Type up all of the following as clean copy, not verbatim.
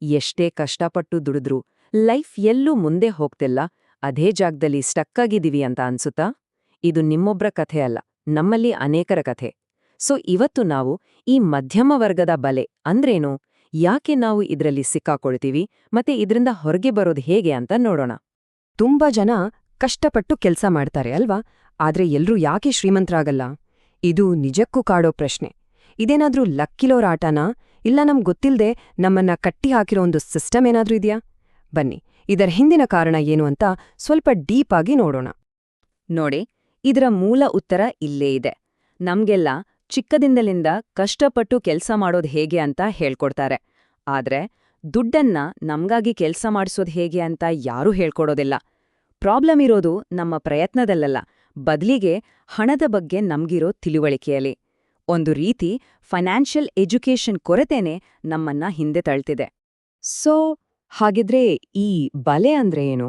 ಎಷ್ಟೇ ಕಷ್ಟಪಟ್ಟು ದುಡಿದ್ರೂ ಲೈಫ್ ಎಲ್ಲೂ ಮುಂದೆ ಹೋಗ್ತಿಲ್ಲ, ಅದೇ ಜಾಗದಲ್ಲಿ ಸ್ಟಕ್ಕಾಗಿದ್ದೀವಿ ಅಂತ ಅನ್ಸುತ್ತಾ? ಇದು ನಿಮ್ಮೊಬ್ರ ಕಥೆ ಅಲ್ಲ, ನಮ್ಮಲ್ಲಿ ಅನೇಕರ ಕಥೆ. ಸೊ ಇವತ್ತು ನಾವು ಈ ಮಧ್ಯಮ ವರ್ಗದ ಬಲೆ ಅಂದ್ರೇನು, ಯಾಕೆ ನಾವು ಇದ್ರಲ್ಲಿ ಸಿಕ್ಕಾಕೊಳ್ತೀವಿ, ಮತ್ತೆ ಇದ್ರಿಂದ ಹೊರಗೆ ಬರೋದು ಹೇಗೆ ಅಂತ ನೋಡೋಣ. ತುಂಬಾ ಜನ ಕಷ್ಟಪಟ್ಟು ಕೆಲ್ಸ ಮಾಡ್ತಾರೆ ಅಲ್ವಾ, ಆದ್ರೆ ಎಲ್ರೂ ಯಾಕೆ ಶ್ರೀಮಂತರಾಗಲ್ಲ? ಇದು ನಿಜಕ್ಕೂ ಕಾಡೋ ಪ್ರಶ್ನೆ. ಇದೇನಾದ್ರೂ ಲಕ್ಕಿಲೋರ್ ಆಟನಾ, ಇಲ್ಲ ಗೊತ್ತಿಲ್ದೆ ನಮ್ಮನ್ನ ಕಟ್ಟಿ ಹಾಕಿರೋ ಒಂದು ಸಿಸ್ಟಮ್ ಏನಾದ್ರೂ ಇದೆಯಾ? ಬನ್ನಿ, ಇದರ ಹಿಂದಿನ ಕಾರಣ ಏನು ಅಂತ ಸ್ವಲ್ಪ ಡೀಪ್ ಆಗಿ ನೋಡೋಣ. ನೋಡಿ, ಇದರ ಮೂಲ ಉತ್ತರ ಇಲ್ಲೇ ಇದೆ. ನಮ್ಗೆಲ್ಲ ಚಿಕ್ಕದಿಂದಲಿಂದ ಕಷ್ಟಪಟ್ಟು ಕೆಲ್ಸ ಮಾಡೋದು ಹೇಗೆ ಅಂತ ಹೇಳ್ಕೊಡ್ತಾರೆ. ಆದ್ರೆ ದುಡ್ಡನ್ನ ನಮ್ಗಾಗಿ ಕೆಲ್ಸ ಮಾಡಿಸೋದು ಹೇಗೆ ಅಂತ ಯಾರೂ ಹೇಳ್ಕೊಡೋದಿಲ್ಲ. ಪ್ರಾಬ್ಲಮ್ ಇರೋದು ನಮ್ಮ ಪ್ರಯತ್ನದಲ್ಲಲ್ಲ, ಬದಲಿಗೆ ಹಣದ ಬಗ್ಗೆ ನಮ್ಗಿರೋ ತಿಳುವಳಿಕೆಯಲ್ಲಿ. ಒಂದು ರೀತಿ ಫೈನಾನ್ಷಿಯಲ್ ಎಜುಕೇಷನ್ ಕೊರತೆನೇ ನಮ್ಮನ್ನ ಹಿಂದೆ ತಳ್ತಿದೆ. ಸೊ ಹಾಗಿದ್ರೆ ಈ ಬಲೆ ಅಂದ್ರೆ ಏನು?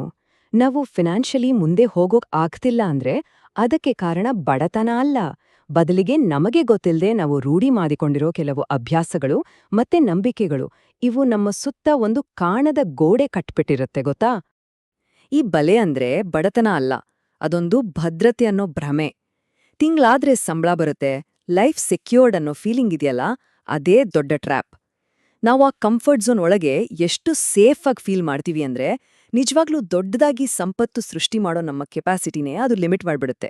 ನಾವು ಫಿನಾನ್ಷಿಯಲಿ ಮುಂದೆ ಹೋಗೋಕ್ ಆಗ್ತಿಲ್ಲ ಅಂದ್ರೆ ಅದಕ್ಕೆ ಕಾರಣ ಬಡತನ ಅಲ್ಲ, ಬದಲಿಗೆ ನಮಗೆ ಗೊತ್ತಿಲ್ಲದೆ ನಾವು ರೂಢಿ ಮಾಡಿಕೊಂಡಿರೋ ಕೆಲವು ಅಭ್ಯಾಸಗಳು ಮತ್ತೆ ನಂಬಿಕೆಗಳು. ಇವು ನಮ್ಮ ಸುತ್ತ ಒಂದು ಕಾಣದ ಗೋಡೆ ಕಟ್ಬಿಟ್ಟಿರುತ್ತೆ, ಗೊತ್ತಾ? ಈ ಬಲೆ ಅಂದ್ರೆ ಬಡತನ ಅಲ್ಲ, ಅದೊಂದು ಭದ್ರತೆ ಅನ್ನೋ ಭ್ರಮೆ. ತಿಂಗ್ಳಾದ್ರೆ ಸಂಬಳ ಬರುತ್ತೆ, ಲೈಫ್ ಸೆಕ್ಯೂರ್ಡ್ ಅನ್ನೋ ಫೀಲಿಂಗ್ ಇದೆಯಲ್ಲ, ಅದೇ ದೊಡ್ಡ ಟ್ರ್ಯಾಪ್. ನಾವು ಆ ಕಂಫರ್ಟ್ ಝೋನ್ ಒಳಗೆ ಎಷ್ಟು ಸೇಫ್ ಆಗಿ ಫೀಲ್ ಮಾಡ್ತೀವಿ ಅಂದ್ರೆ ನಿಜವಾಗ್ಲೂ ದೊಡ್ಡದಾಗಿ ಸಂಪತ್ತು ಸೃಷ್ಟಿ ಮಾಡೋ ನಮ್ಮ ಕೆಪಾಸಿಟಿನೇ ಅದು ಲಿಮಿಟ್ ಮಾಡ್ಬಿಡುತ್ತೆ.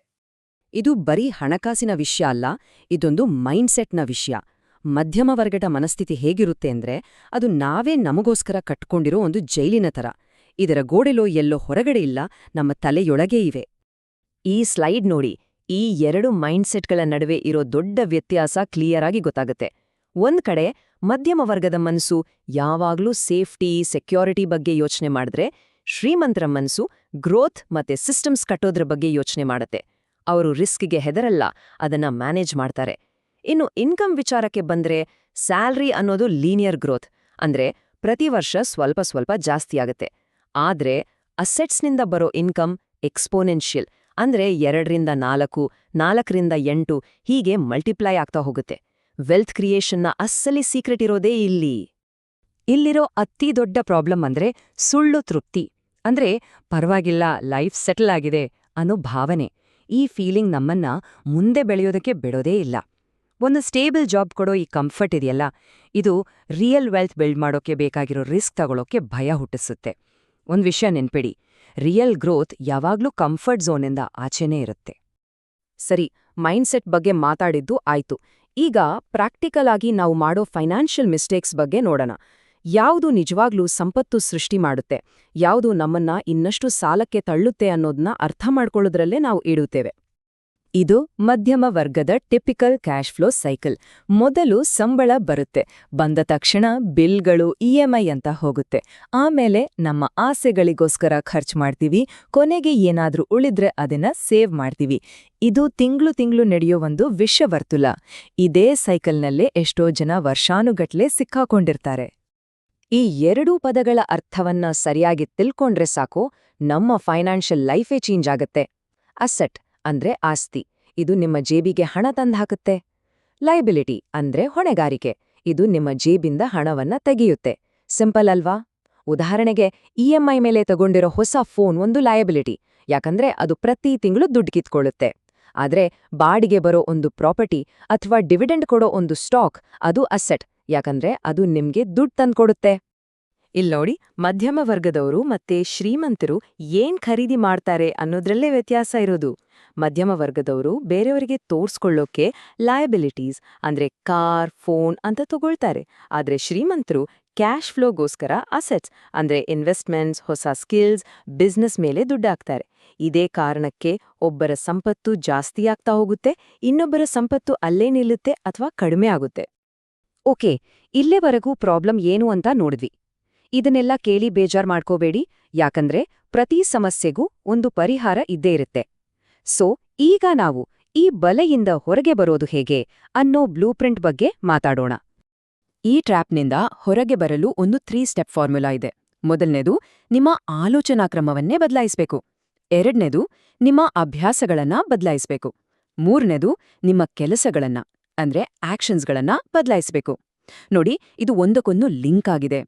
ಇದು ಬರೀ ಹಣಕಾಸಿನ ವಿಷಯ ಅಲ್ಲ, ಇದೊಂದು ಮೈಂಡ್ಸೆಟ್ನ ವಿಷಯ. ಮಧ್ಯಮ ವರ್ಗದ ಮನಸ್ಥಿತಿ ಹೇಗಿರುತ್ತೆ ಅಂದ್ರೆ ಅದು ನಾವೇ ನಮಗೋಸ್ಕರ ಕಟ್ಕೊಂಡಿರೋ ಒಂದು ಜೈಲಿನ ಥರ. ಇದರ ಗೋಡೆಲೋ ಎಲ್ಲೋ ಹೊರಗಡೆ ಇಲ್ಲ, ನಮ್ಮ ತಲೆಯೊಳಗೇ ಇವೆ. ಈ ಸ್ಲೈಡ್ ನೋಡಿ, ಈ ಎರಡು ಮೈಂಡ್ಸೆಟ್ಗಳ ನಡುವೆ ಇರೋ ದೊಡ್ಡ ವ್ಯತ್ಯಾಸ ಕ್ಲಿಯರ್ ಆಗಿ ಗೊತ್ತಾಗುತ್ತೆ. ಒಂದ್ ಕಡೆ ಮಧ್ಯಮ ವರ್ಗದ ಮನಸ್ಸು ಯಾವಾಗ್ಲೂ ಸೇಫ್ಟಿ, ಸೆಕ್ಯೂರಿಟಿ ಬಗ್ಗೆ ಯೋಚನೆ ಮಾಡಿದ್ರೆ, ಶ್ರೀಮಂತರ ಮನಸ್ಸು ಗ್ರೋತ್ ಮತ್ತೆ ಸಿಸ್ಟಮ್ಸ್ ಕಟ್ಟೋದ್ರ ಬಗ್ಗೆ ಯೋಚನೆ ಮಾಡುತ್ತೆ. ಅವರು ರಿಸ್ಕ್ಗೆ ಹೆದರಲ್ಲ, ಅದನ್ನ ಮ್ಯಾನೇಜ್ ಮಾಡ್ತಾರೆ. ಇನ್ನು ಇನ್ಕಮ್ ವಿಚಾರಕ್ಕೆ ಬಂದ್ರೆ, ಸ್ಯಾಲ್ರಿ ಅನ್ನೋದು ಲೀನಿಯರ್ ಗ್ರೋತ್, ಅಂದ್ರೆ ಪ್ರತಿ ವರ್ಷ ಸ್ವಲ್ಪ ಸ್ವಲ್ಪ ಜಾಸ್ತಿಯಾಗತ್ತೆ. ಆದ್ರೆ ಅಸೆಟ್ಸ್ನಿಂದ ಬರೋ ಇನ್ಕಮ್ ಎಕ್ಸ್ಪೋನೆನ್ಷಿಯಲ್, ಅಂದ್ರೆ 2ರಿಂದ 4, 4ರಿಂದ 8 ಹೀಗೆ ಮಲ್ಟಿಪ್ಲೈ ಆಗ್ತಾ ಹೋಗುತ್ತೆ. ವೆಲ್ತ್ ಕ್ರಿಯೇಷನ್ನ ಅಸ್ಸಲಿ ಸೀಕ್ರೆಟ್ ಇರೋದೇ ಇಲ್ಲಿ. ಇಲ್ಲಿರೋ ಅತಿ ದೊಡ್ಡ ಪ್ರಾಬ್ಲಮ್ ಅಂದ್ರೆ ಸುಳ್ಳು ತೃಪ್ತಿ. ಅಂದ್ರೆ ಪರವಾಗಿಲ್ಲ, ಲೈಫ್ ಸೆಟಲ್ ಆಗಿದೆ ಅನ್ನೋ ಭಾವನೆ. ಈ ಫೀಲಿಂಗ್ ನಮ್ಮನ್ನ ಮುಂದೆ ಬೆಳೆಯೋದಕ್ಕೆ ಬಿಡೋದೇ ಇಲ್ಲ. ಒಂದು ಸ್ಟೇಬಲ್ ಜಾಬ್ ಕೊಡೋ ಈ ಕಂಫರ್ಟ್ ಇದೆಯಲ್ಲ, ಇದು ರಿಯಲ್ ವೆಲ್ತ್ ಬಿಲ್ಡ್ ಮಾಡೋಕೆ ಬೇಕಾಗಿರೋ ರಿಸ್ಕ್ ತಗೊಳ್ಳೋಕೆ ಭಯ ಹುಟ್ಟಿಸುತ್ತೆ. ಒಂದ್ ವಿಷಯ ನೆನ್ಪಿಡಿ, ರಿಯಲ್ ಗ್ರೋತ್ ಯಾವಾಗ್ಲೂ ಕಂಫರ್ಟ್ ಝೋನಿಂದ ಆಚೆನೇ ಇರುತ್ತೆ. ಸರಿ, ಮೈಂಡ್ಸೆಟ್ ಬಗ್ಗೆ ಮಾತಾಡಿದ್ದು ಆಯ್ತು. ಈಗ ಪ್ರಾಕ್ಟಿಕಲ್ ಆಗಿ ನಾವು ಮಾಡೋ ಫೈನಾನ್ಷಿಯಲ್ ಮಿಸ್ಟೇಕ್ಸ್ ಬಗ್ಗೆ ನೋಡೋಣ. ಯಾವುದು ನಿಜವಾಗ್ಲೂ ಸಂಪತ್ತು ಸೃಷ್ಟಿ ಮಾಡುತ್ತೆ, ಯಾವುದು ನಮ್ಮನ್ನ ಇನ್ನಷ್ಟು ಸಾಲಕ್ಕೆ ತಳ್ಳುತ್ತೆ ಅನ್ನೋದನ್ನ ಅರ್ಥ ಮಾಡ್ಕೊಳ್ಳೋದ್ರಲ್ಲೇ ನಾವು ಇಡುತ್ತೇವೆ. ಇದು ಮಧ್ಯಮ ವರ್ಗದ ಟಿಪಿಕಲ್ ಕ್ಯಾಶ್ ಫ್ಲೋ ಸೈಕಲ್. ಮೊದಲು ಸಂಬಳ ಬರುತ್ತೆ, ಬಂದ ತಕ್ಷಣ ಬಿಲ್ಗಳು, ಇಎಂಐ ಅಂತ ಹೋಗುತ್ತೆ. ಆಮೇಲೆ ನಮ್ಮ ಆಸೆಗಳಿಗೋಸ್ಕರ ಖರ್ಚು ಮಾಡ್ತೀವಿ, ಕೊನೆಗೆ ಏನಾದ್ರೂ ಉಳಿದ್ರೆ ಅದನ್ನ ಸೇವ್ ಮಾಡ್ತೀವಿ. ಇದು ತಿಂಗಳು ನಡೆಯೋ ಒಂದು ವಿಷವರ್ತುಲ. ಇದೇ ಸೈಕಲ್ನಲ್ಲೇ ಎಷ್ಟೋ ಜನ ವರ್ಷಾನುಗಟ್ಲೆ ಸಿಕ್ಕಾಕೊಂಡಿರ್ತಾರೆ. ಈ ಎರಡೂ ಪದಗಳ ಅರ್ಥವನ್ನ ಸರಿಯಾಗಿ ತಿಳ್ಕೊಂಡ್ರೆ ಸಾಕು, ನಮ್ಮ ಫೈನಾನ್ಷಿಯಲ್ ಲೈಫೇ ಚೇಂಜ್ ಆಗತ್ತೆ. ಅಸೆಟ್ ಅಂದ್ರೆ ಆಸ್ತಿ, ಇದು ನಿಮ್ಮ ಜೇಬಿಗೆ ಹಣ ತಂದ್ಹಾಕುತ್ತೆ. ಲಯಬಿಲಿಟಿ ಅಂದ್ರೆ ಹೊಣೆಗಾರಿಕೆ, ಇದು ನಿಮ್ಮ ಜೇಬಿಂದ ಹಣವನ್ನ ತೆಗೆಯುತ್ತೆ. ಸಿಂಪಲ್ ಅಲ್ವಾ? ಉದಾಹರಣೆಗೆ, ಇಎಂಐ ಮೇಲೆ ತಗೊಂಡಿರೋ ಹೊಸ ಫೋನ್ ಒಂದು ಲಯಬಿಲಿಟಿ, ಯಾಕಂದ್ರೆ ಅದು ಪ್ರತಿ ತಿಂಗಳು ದುಡ್ಡು ಕಿತ್ಕೊಳ್ಳುತ್ತೆ. ಆದ್ರೆ ಬಾಡಿಗೆ ಬರೋ ಒಂದು ಪ್ರಾಪರ್ಟಿ ಅಥವಾ ಡಿವಿಡೆಂಡ್ ಕೊಡೋ ಒಂದು ಸ್ಟಾಕ್, ಅದು ಅಸೆಟ್, ಯಾಕಂದ್ರೆ ಅದು ನಿಮ್ಗೆ ದುಡ್ಡು ತಂದ್ಕೊಡುತ್ತೆ. ಇಲ್ನೋಡಿ, ಮಧ್ಯಮ ವರ್ಗದವರು ಮತ್ತೆ ಶ್ರೀಮಂತರು ಏನ್ ಖರೀದಿ ಮಾಡ್ತಾರೆ ಅನ್ನೋದ್ರಲ್ಲೇ ವ್ಯತ್ಯಾಸ ಇರೋದು. ಮಧ್ಯಮ ವರ್ಗದವರು ಬೇರೆಯವರಿಗೆ ತೋರ್ಸ್ಕೊಳ್ಳೋಕೆ ಲಯಬಿಲಿಟೀಸ್ ಅಂದ್ರೆ ಕಾರ್, ಫೋನ್ ಅಂತ ತಗೊಳ್ತಾರೆ. ಆದ್ರೆ ಶ್ರೀಮಂತರು ಕ್ಯಾಶ್ ಫ್ಲೋಗೋಸ್ಕರ ಅಸೆಟ್ಸ್ ಅಂದ್ರೆ ಇನ್ವೆಸ್ಟ್ಮೆಂಟ್ಸ್, ಹೊಸ ಸ್ಕಿಲ್ಸ್, ಬಿಸ್ನೆಸ್ ಮೇಲೆ ದುಡ್ಡಾಕ್ತಾರೆ. ಇದೇ ಕಾರಣಕ್ಕೆ ಒಬ್ಬರ ಸಂಪತ್ತು ಜಾಸ್ತಿ ಆಗ್ತಾ ಹೋಗುತ್ತೆ, ಇನ್ನೊಬ್ಬರ ಸಂಪತ್ತು ಅಲ್ಲೇ ನಿಲ್ಲುತ್ತೆ ಅಥವಾ ಕಡಿಮೆ ಆಗುತ್ತೆ. ಓಕೆ, ಇಲ್ಲೇವರೆಗೂ ಪ್ರಾಬ್ಲಮ್ ಏನು ಅಂತ ನೋಡಿದ್ವಿ. ಇದನ್ನೆಲ್ಲ ಕೇಳಿ ಬೇಜಾರ್ ಮಾಡ್ಕೋಬೇಡಿ, ಯಾಕಂದ್ರೆ ಪ್ರತಿ ಸಮಸ್ಯೆಗೂ ಒಂದು ಪರಿಹಾರ ಇದ್ದೇ ಇರುತ್ತೆ. ಸೊ ಈಗ ನಾವು ಈ ಬಲೆಯಿಂದ ಹೊರಗೆ ಬರೋದು ಹೇಗೆ ಅನ್ನೋ ಬ್ಲೂಪ್ರಿಂಟ್ ಬಗ್ಗೆ ಮಾತಾಡೋಣ. ಈ ಟ್ರ್ಯಾಪ್ನಿಂದ ಹೊರಗೆ ಬರಲು ಒಂದು 3 ಸ್ಟೆಪ್ ಫಾರ್ಮುಲಾ ಇದೆ. ಮೊದಲನೇದು, ನಿಮ್ಮ ಆಲೋಚನಾ ಕ್ರಮವನ್ನೇ ಬದಲಾಯಿಸಬೇಕು. ಎರಡನೇದು, ನಿಮ್ಮ ಅಭ್ಯಾಸಗಳನ್ನ ಬದಲಾಯಿಸಬೇಕು. ಮೂರನೇದು, ನಿಮ್ಮ ಕೆಲಸಗಳನ್ನ ಅಂದ್ರೆ ಆಕ್ಷನ್ಸ್ಗಳನ್ನ ಬದಲಾಯಿಸಬೇಕು. ನೋಡಿ, ಇದು ಒಂದಕ್ಕೊಂದು ಲಿಂಕ್ ಆಗಿದೆ.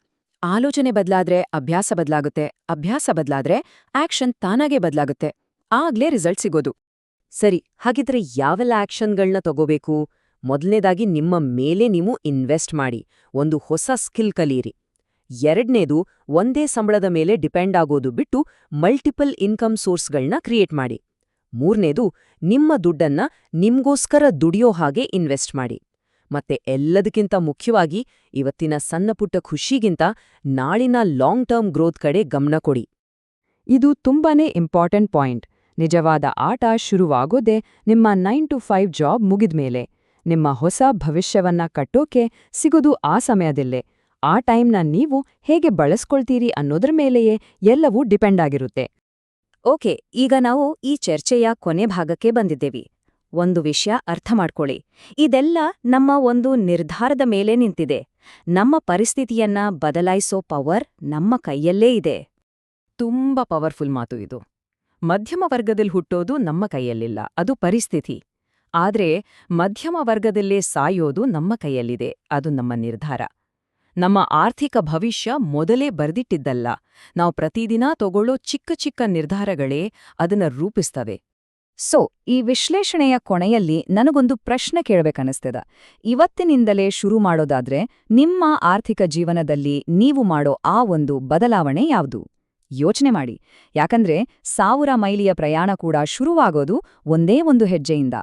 ಆಲೋಚನೆ ಬದಲಾದ್ರೆ ಅಭ್ಯಾಸ ಬದಲಾಗುತ್ತೆ, ಅಭ್ಯಾಸ ಬದಲಾದ್ರೆ ಆಕ್ಷನ್ ತಾನಾಗೇ ಬದಲಾಗುತ್ತೆ. ಆಗ್ಲೇ ರಿಸಲ್ಟ್ ಸಿಗೋದು. ಸರಿ, ಹಾಗಿದ್ರೆ ಯಾವೆಲ್ಲ ಆಕ್ಷನ್ಗಳ್ನ ತಗೋಬೇಕು? ಮೊದಲನೇದಾಗಿ ನಿಮ್ಮ ಮೇಲೆ ನೀವು ಇನ್ವೆಸ್ಟ್ ಮಾಡಿ, ಒಂದು ಹೊಸ ಸ್ಕಿಲ್ ಕಲೀರಿ. ಎರಡನೇದು, ಒಂದೇ ಸಂಬಳದ ಮೇಲೆ ಡಿಪೆಂಡ್ ಆಗೋದು ಬಿಟ್ಟು ಮಲ್ಟಿಪಲ್ ಇನ್ಕಮ್ ಸೋರ್ಸ್ಗಳ್ನ ಕ್ರಿಯೇಟ್ ಮಾಡಿ. ಮೂರನೇದು, ನಿಮ್ಮ ದುಡ್ಡನ್ನ ನಿಮ್ಗೋಸ್ಕರ ದುಡಿಯೋ ಹಾಗೆ ಇನ್ವೆಸ್ಟ್ ಮಾಡಿ. ಮತ್ತೆ ಎಲ್ಲದಕ್ಕಿಂತ ಮುಖ್ಯವಾಗಿ, ಇವತ್ತಿನ ಸಣ್ಣಪುಟ್ಟ ಖುಷಿಗಿಂತ ನಾಳಿನ ಲಾಂಗ್ ಟರ್ಮ್ ಗ್ರೋತ್ ಕಡೆ ಗಮನ ಕೊಡಿ. ಇದು ತುಂಬಾನೇ ಇಂಪಾರ್ಟೆಂಟ್ ಪಾಯಿಂಟ್. ನಿಜವಾದ ಆಟ ಶುರುವಾಗೋದೇ ನಿಮ್ಮ 9 to 5 ಜಾಬ್ ಮುಗಿದ್ಮೇಲೆ. ನಿಮ್ಮ ಹೊಸ ಭವಿಷ್ಯವನ್ನ ಕಟ್ಟೋಕೆ ಸಿಗೋದು ಆ ಸಮಯದಲ್ಲೇ. ಆ ಟೈಮ್ನ ನೀವು ಹೇಗೆ ಬಳಸ್ಕೊಳ್ತೀರಿ ಅನ್ನೋದ್ರ ಮೇಲೆಯೇ ಎಲ್ಲವೂ ಡಿಪೆಂಡ್ ಆಗಿರುತ್ತೆ. ಓಕೆ, ಈಗ ನಾವು ಈ ಚರ್ಚೆಯ ಕೊನೆ ಭಾಗಕ್ಕೆ ಬಂದಿದ್ದೇವೆ. ಒಂದು ವಿಷಯ ಅರ್ಥ ಮಾಡ್ಕೊಳ್ಳಿ, ಇದೆಲ್ಲ ನಮ್ಮ ಒಂದು ನಿರ್ಧಾರದ ಮೇಲೆ ನಿಂತಿದೆ. ನಮ್ಮ ಪರಿಸ್ಥಿತಿಯನ್ನ ಬದಲಾಯಿಸೋ ಪವರ್ ನಮ್ಮ ಕೈಯಲ್ಲೇ ಇದೆ. ತುಂಬಾ ಪವರ್ಫುಲ್ ಮಾತು ಇದು. ಮಧ್ಯಮ ವರ್ಗದಲ್ಲಿ ಹುಟ್ಟೋದು ನಮ್ಮ ಕೈಯಲ್ಲಿಲ್ಲ, ಅದು ಪರಿಸ್ಥಿತಿ. ಆದ್ರೆ ಮಧ್ಯಮ ವರ್ಗದಲ್ಲೇ ಸಾಯೋದು ನಮ್ಮ ಕೈಯಲ್ಲಿದೆ, ಅದು ನಮ್ಮ ನಿರ್ಧಾರ. ನಮ್ಮ ಆರ್ಥಿಕ ಭವಿಷ್ಯ ಮೊದಲೇ ಬರ್ದಿಟ್ಟಿದ್ದಲ್ಲ, ನಾವು ಪ್ರತಿದಿನ ತಗೊಳ್ಳೋ ಚಿಕ್ಕ ಚಿಕ್ಕ ನಿರ್ಧಾರಗಳೇ ಅದನ್ನ ರೂಪಿಸ್ತವೆ. ಸೊ, ಈ ವಿಶ್ಲೇಷಣೆಯ ಕೊನೆಯಲ್ಲಿ ನನಗೊಂದು ಪ್ರಶ್ನೆ ಕೇಳಬೇಕನ್ನಿಸ್ತಿದ. ಇವತ್ತಿನಿಂದಲೇ ಶುರು ಮಾಡೋದಾದ್ರೆ ನಿಮ್ಮ ಆರ್ಥಿಕ ಜೀವನದಲ್ಲಿ ನೀವು ಮಾಡೋ ಆ ಒಂದು ಬದಲಾವಣೆ ಯಾವುದು? ಯೋಚನೆ ಮಾಡಿ, ಯಾಕಂದ್ರೆ 1000 ಮೈಲಿಯ ಪ್ರಯಾಣ ಕೂಡ ಶುರುವಾಗೋದು ಒಂದೇ ಒಂದು ಹೆಜ್ಜೆಯಿಂದ.